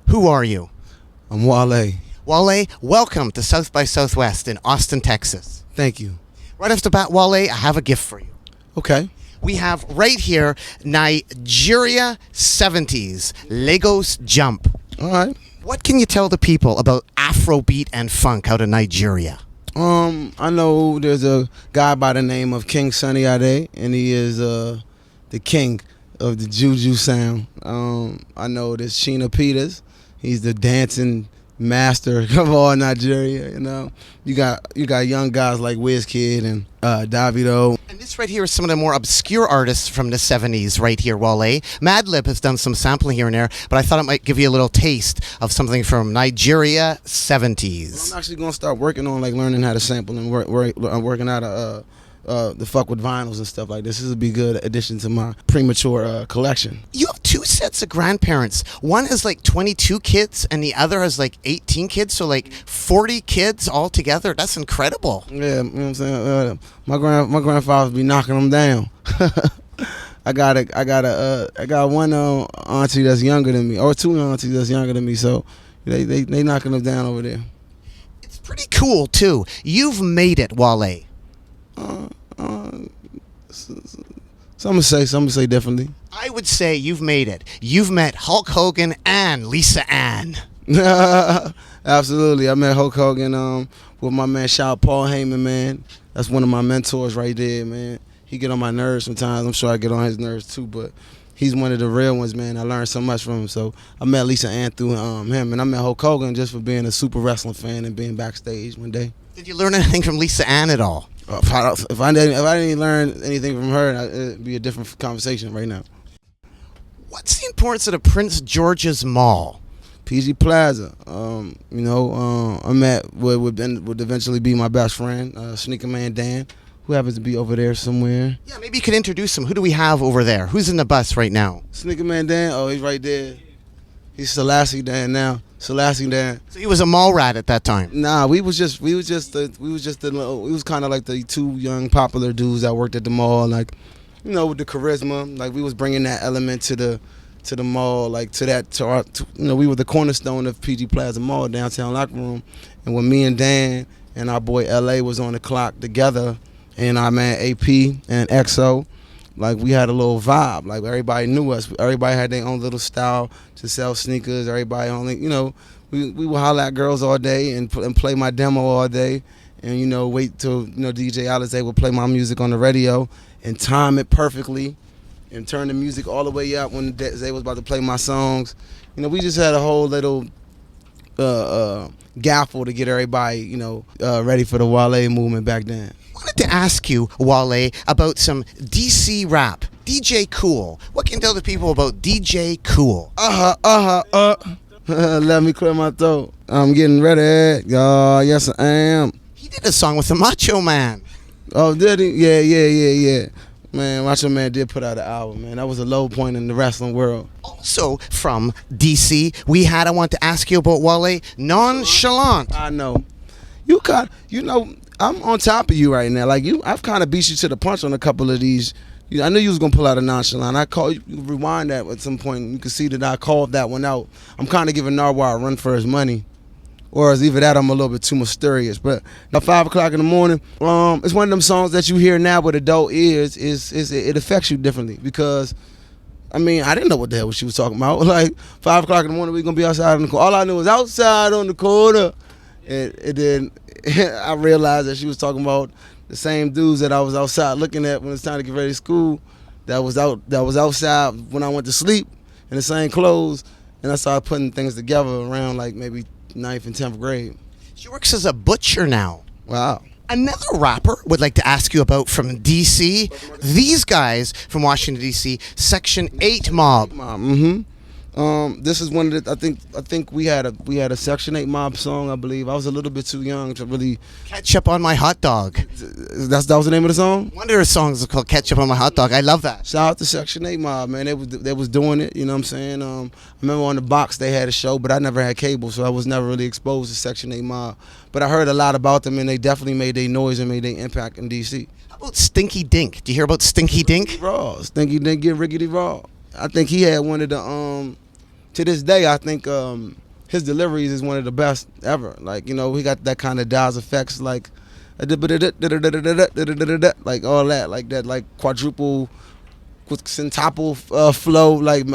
Who are you? I'm Wale. Wale, welcome to South by Southwest in Austin, Texas. Thank you. Right off the bat, Wale, I have a gift for you. Okay. We have right here Nigeria 70s Lagos Jump. All right. What can you tell the people about Afrobeat and funk out of Nigeria? I know there's a guy by the name of King Sunny Ade, and he is the king of the Juju sound. I know there's Sheena Peters. He's the dancing master of all Nigeria. You know, you got young guys like Wizkid and Davido. And this right here is some of the more obscure artists from the 70s right here, Wale. Madlib has done some sampling here and there, but I thought it might give you a little taste of something from Nigeria 70s. I'm actually gonna start working on learning how to sample and working out the fuck with vinyls and stuff like this. This would be a good addition to my premature collection. You have two sets of grandparents. One has 22 kids and the other has 18 kids, so 40 kids all together. That's incredible. Yeah, you know what I'm saying? My grandfather be knocking them down. I got one auntie that's younger than me, or two aunties that's younger than me, so they knocking them down over there. It's pretty cool too. You've made it, Wale. Some say differently. I would say you've made it. You've met Hulk Hogan and Lisa Ann. Absolutely. I met Hulk Hogan with my man, shout Paul Heyman, man. That's one of my mentors right there, man. He get on my nerves sometimes. I'm sure I get on his nerves too, but he's one of the real ones, man. I learned so much from him. So I met Lisa Ann through him, and I met Hulk Hogan just for being a super wrestling fan and being backstage one day. Did you learn anything from Lisa Ann at all? If I didn't learn anything from her, it'd be a different conversation right now. What's the importance of the Prince George's Mall? PG Plaza. I met what would eventually be my best friend, Sneaker Man Dan, who happens to be over there somewhere. Yeah, maybe you could introduce him. Who do we have over there? Who's in the bus right now? Sneaker Man Dan. Oh, he's right there. He's Selassie Dan now. Selassie Dan. So he was a mall rat at that time. Nah, we was kind of like the two young popular dudes that worked at the mall, with the charisma. We was bringing that element to the mall, we were the cornerstone of PG Plaza Mall, downtown locker room. And when me and Dan and our boy LA was on the clock together, and our man AP and XO, we had a little vibe. Everybody knew us. Everybody had their own little style to sell sneakers. Everybody only, we would holler at girls all day and play my demo all day, and wait till DJ Alizé would play my music on the radio and time it perfectly, and turn the music all the way up when Zay was about to play my songs. We just had a whole little gaffle to get everybody, ready for the Wale movement back then. I wanted to ask you, Wale, about some DC rap. DJ Cool. What can you tell the people about DJ Cool? Let me clear my throat. I'm getting ready. Yes, I am. He did a song with the Macho Man. Oh, did he? Yeah. Man, Macho Man did put out an album, man. That was a low point in the wrestling world. Also from DC, I want to ask you about Wale, Nonchalant. I know. I'm on top of you right now. I've kind of beat you to the punch on a couple of these. I knew you was gonna pull out a Nonchalant. I called you, rewind that at some point. You can see that I called that one out. I'm kind of giving Nardwuar a run for his money, or as either that, I'm a little bit too mysterious. But now 5 o'clock in the morning, it's one of them songs that you hear now with adult ears. It affects you differently because, I didn't know what the hell she was talking about. 5 o'clock in the morning, we gonna be outside on the corner. All I knew was outside on the corner, and then I realized that she was talking about the same dudes that I was outside looking at when it's time to get ready to school. That was outside when I went to sleep in the same clothes, and I started putting things together around maybe 9th and 10th grade. She works as a butcher now. Wow. Another rapper would like to ask you about from DC. These guys from Washington DC, Section 8 Mob. Mm-hmm. This is one of the. I think we had a Section 8 Mob song. I believe I was a little bit too young to really. Ketchup on My Hot Dog. That was the name of the song. One of their songs is called Ketchup on My Hot Dog. I love that. Shout out to Section 8 Mob, man. They was doing it. You know what I'm saying? I remember on the box they had a show, but I never had cable, so I was never really exposed to Section 8 Mob. But I heard a lot about them, and they definitely made their noise and made their impact in DC. How about Stinky Dink? Do you hear about Stinky Dink? Raw. Stinky Dink get rickety raw. I think he had one of the to this day, I think his deliveries is one of the best ever. Like, you know, he got that kind of Daz effects, like all that, like that, like quadruple centuple flow, like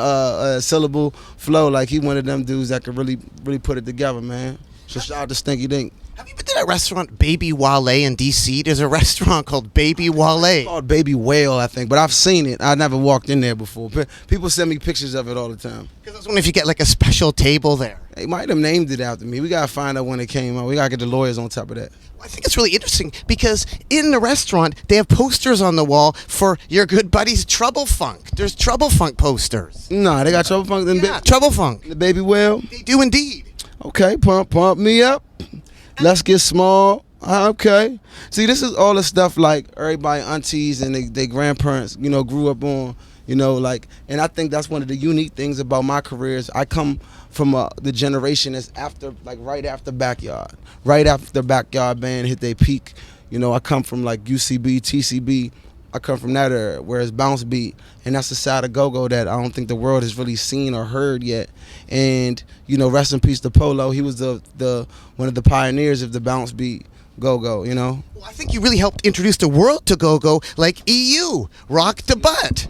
syllable flow. Like, he one of them dudes that could really put it together, man. So shout out to Stinky Dink. Have you been to that restaurant Baby Wale in D.C.? There's a restaurant called Baby Wale. It's called Baby Whale, I think, but I've seen it. I never walked in there before. People send me pictures of it all the time. Because I was wondering if you get like a special table there. They might have named it after me. We gotta find out when it came out. We gotta get the lawyers on top of that. Well, I think it's really interesting because in the restaurant they have posters on the wall for your good buddies Trouble Funk. There's Trouble Funk posters. Nah, they got Trouble Funk. Yeah, Trouble Funk. The Baby Whale. They do indeed. Okay, pump me up. Let's get small. Okay. See, this is all the stuff like everybody aunties and they grandparents, you know, grew up on, you know, like, and I think that's one of the unique things about my career is I come from the generation that's after, like, right after Backyard. Right after Backyard Band hit their peak. You know, I come from like UCB, TCB. I come from that era, whereas Bounce Beat, and that's the side of go-go that I don't think the world has really seen or heard yet. And, you know, rest in peace to Polo. He was the one of the pioneers of the Bounce Beat go-go, you know? Well, I think you really helped introduce the world to go-go, like EU, Rock the Butt,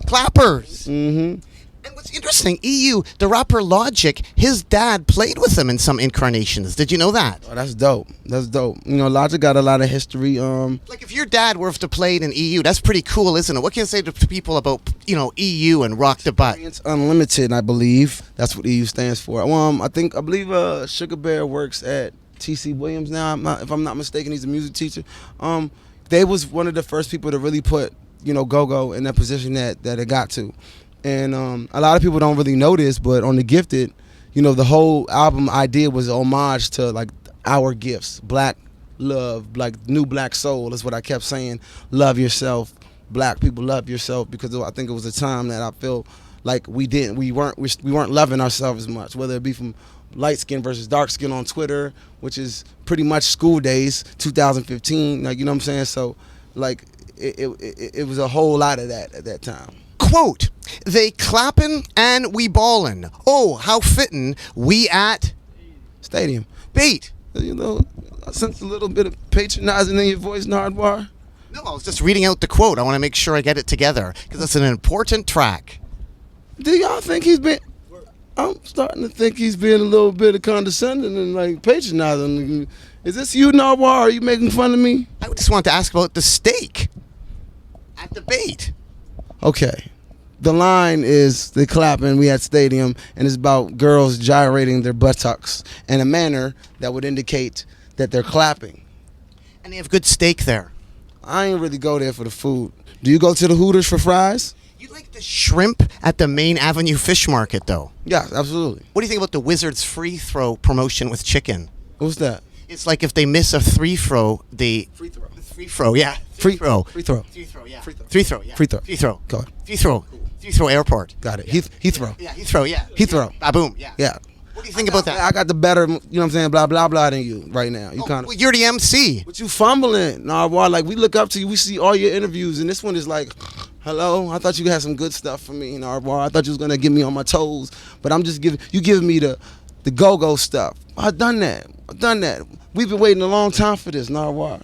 Clappers. Mm-hmm. And what's interesting, EU, the rapper Logic, his dad played with him in some incarnations. Did you know that? Oh, that's dope. That's dope. You know, Logic got a lot of history. Like, if your dad were to play in EU, that's pretty cool, isn't it? What can you say to people about, you know, EU and Rock the Butt? It's Unlimited, I believe. That's what EU stands for. I believe Sugar Bear works at T.C. Williams now. If I'm not mistaken, he's a music teacher. They was one of the first people to really put, you know, go-go in that position that it got to. And a lot of people don't really know this, but on The Gifted, you know, the whole album idea was an homage to, like, our gifts, black love, like new black soul is what I kept saying. Love yourself, black people, love yourself, because I think it was a time that I feel like we weren't loving ourselves as much, whether it be from light skin versus dark skin on Twitter, which is pretty much school days, 2015, like, you know what I'm saying? So, like, it was a whole lot of that at that time. Quote, they clappin' and we ballin'. Oh, how fittin' we at Stadium. Bait. You know, I sense a little bit of patronizing in your voice, Nardwuar. No, I was just reading out the quote. I want to make sure I get it together because it's an important track. Do y'all think he's been... I'm starting to think he's being a little bit of condescending and, like, patronizing. Is this you, Nardwuar? Are you making fun of me? I just wanted to ask about the steak at the Bait. Okay. The line is they clapping, we at Stadium, and it's about girls gyrating their buttocks in a manner that would indicate that they're clapping. And they have good steak there. I ain't really go there for the food. Do you go to the Hooters for fries? You like the shrimp at the Main Avenue Fish Market, though? Yeah, absolutely. What do you think about the Wizards free throw promotion with chicken? What's that? It's like if they miss a free throw, Free throw. Free throw, yeah. Free throw. Free throw, yeah. Free throw, yeah. Free throw. Free throw. Go ahead. Free throw. Heathrow Airport. Got it. Heathrow. Yeah, Heathrow, yeah. Heathrow. Baboom, yeah. Yeah. What do you think about that? I got the better, you know what I'm saying, blah, blah, blah than you right now. You kind of. Well, you're the MC. But you fumbling, Nardwuar. Like, we look up to you. We see all your interviews, and this one is like, hello, I thought you had some good stuff for me, Nardwuar. I thought you was going to get me on my toes. But I'm just giving me the go-go stuff. I've done that. We've been waiting a long time for this, Nardwuar.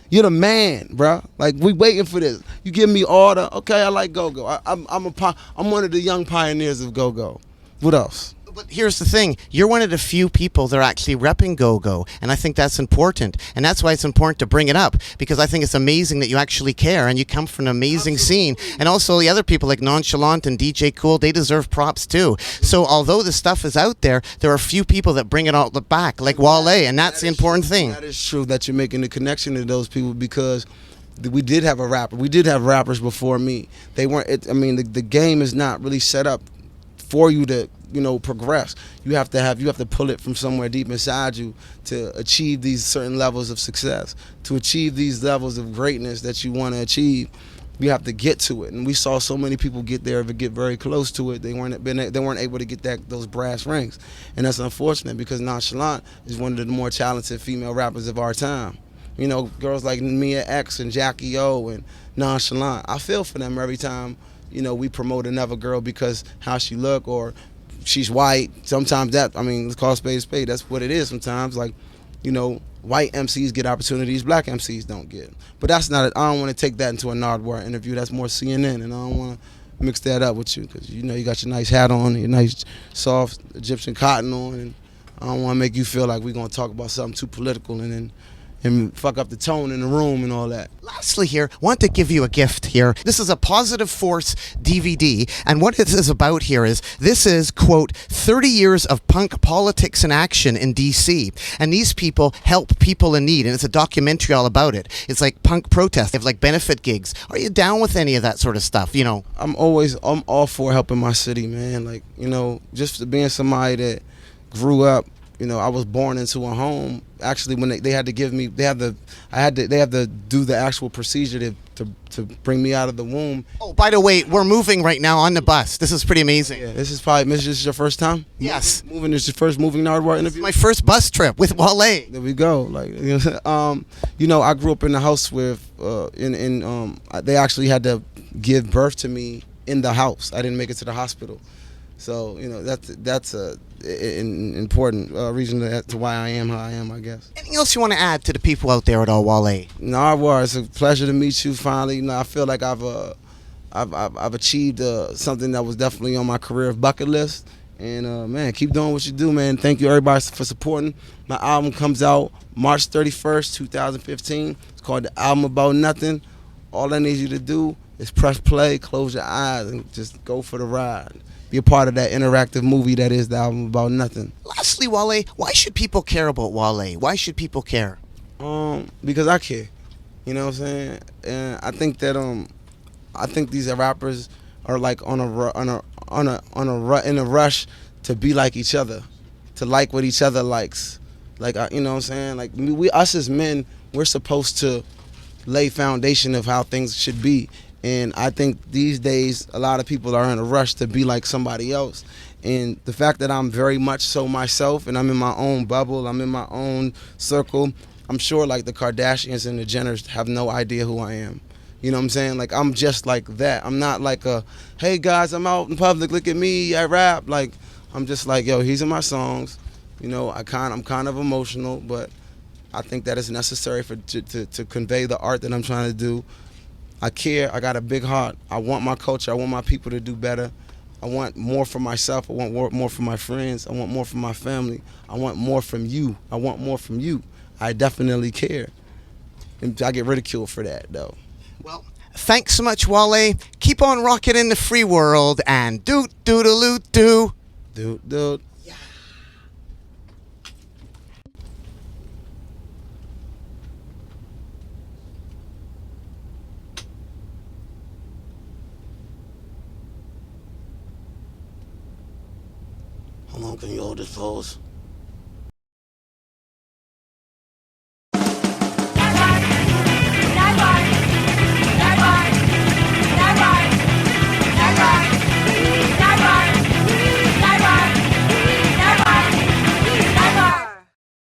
You're the man, bruh. Like, we waiting for this. You give me all the, okay, I like go-go. I'm one of the young pioneers of go-go. What else? But here's the thing. You're one of the few people that are actually repping go-go, and I think that's important. And that's why it's important to bring it up, because I think it's amazing that you actually care, and you come from an amazing scene. And also the other people like Nonchalant and DJ Cool, they deserve props too. So although the stuff is out there, there are a few people that bring it all back, like Wale, and that's the important thing. That is true that you're making the connection to those people, because we did have a rapper. We did have rappers before me. They weren't, the game is not really set up for you to, you know, progress. You have to pull it from somewhere deep inside you to achieve these certain levels of success. To achieve these levels of greatness that you want to achieve, you have to get to it. And we saw so many people get there, but get very close to it. They weren't able to get those brass rings, and that's unfortunate, because Nonchalant is one of the more talented female rappers of our time. You know, girls like Mia X and Jackie O and Nonchalant. I feel for them every time, you know, we promote another girl because how she look, or she's white. Sometimes that, I mean, let's call a spade a spade. That's what it is sometimes. Like, you know, white MCs get opportunities black MCs don't get. But that's not it. I don't want to take that into a Nardwuar interview. That's more CNN, and I don't want to mix that up with you because, you know, you got your nice hat on, your nice soft Egyptian cotton on, and I don't want to make you feel like we're going to talk about something too political and fuck up the tone in the room and all that. Lastly here, want to give you a gift here. This is a Positive Force DVD, and what it is about here is, this is, quote, 30 years of punk politics and action in D.C., and these people help people in need, and it's a documentary all about it. It's like punk protests, they have like benefit gigs. Are you down with any of that sort of stuff, you know? I'm all for helping my city, man. Like, you know, just being somebody that grew up, you know, I was born into a home. Actually, when they had to give me, they had to do the actual procedure to bring me out of the womb. Oh, by the way, we're moving right now on the bus. This is pretty amazing. Yeah, this is your first time? Yes. Moving is your first moving Nardwuar interview? My first bus trip with Wale. There we go. Like, you know, I grew up in a house with, they actually had to give birth to me in the house. I didn't make it to the hospital. So, you know, that's an important reason to why I am how I am, I guess. Anything else you want to add to the people out there at all, Wale? Nardwuar, it's a pleasure to meet you finally. You know, I feel like I've achieved something that was definitely on my career bucket list. And man, keep doing what you do, man. Thank you everybody for supporting. My album comes out March 31st, 2015. It's called The Album About Nothing. All I need you to do is press play, close your eyes, and just go for the ride. Be a part of that interactive movie that is The Album About Nothing. Lastly, Wale, why should people care about Wale? Why should people care? Because I care. You know what I'm saying? And I think that I think these rappers are like in a rush to be like each other, to like what each other likes. Like, you know what I'm saying? Like, us as men, we're supposed to lay foundation of how things should be. And I think these days, a lot of people are in a rush to be like somebody else. And the fact that I'm very much so myself, and I'm in my own bubble, I'm in my own circle, I'm sure like the Kardashians and the Jenners have no idea who I am. You know what I'm saying? Like, I'm just like that. I'm not like hey guys, I'm out in public, look at me, I rap. Like, I'm just like, yo, these are my songs. You know, I'm kind of emotional, but I think that it's necessary to convey the art that I'm trying to do. I care. I got a big heart. I want my culture. I want my people to do better. I want more for myself. I want more for my friends. I want more from my family. I want more from you. I want more from you. I definitely care. And I get ridiculed for that, though. Well, thanks so much, Wale. Keep on rocking in the free world, and doot-doodaloo-doo. Dude. How long can you hold this pose?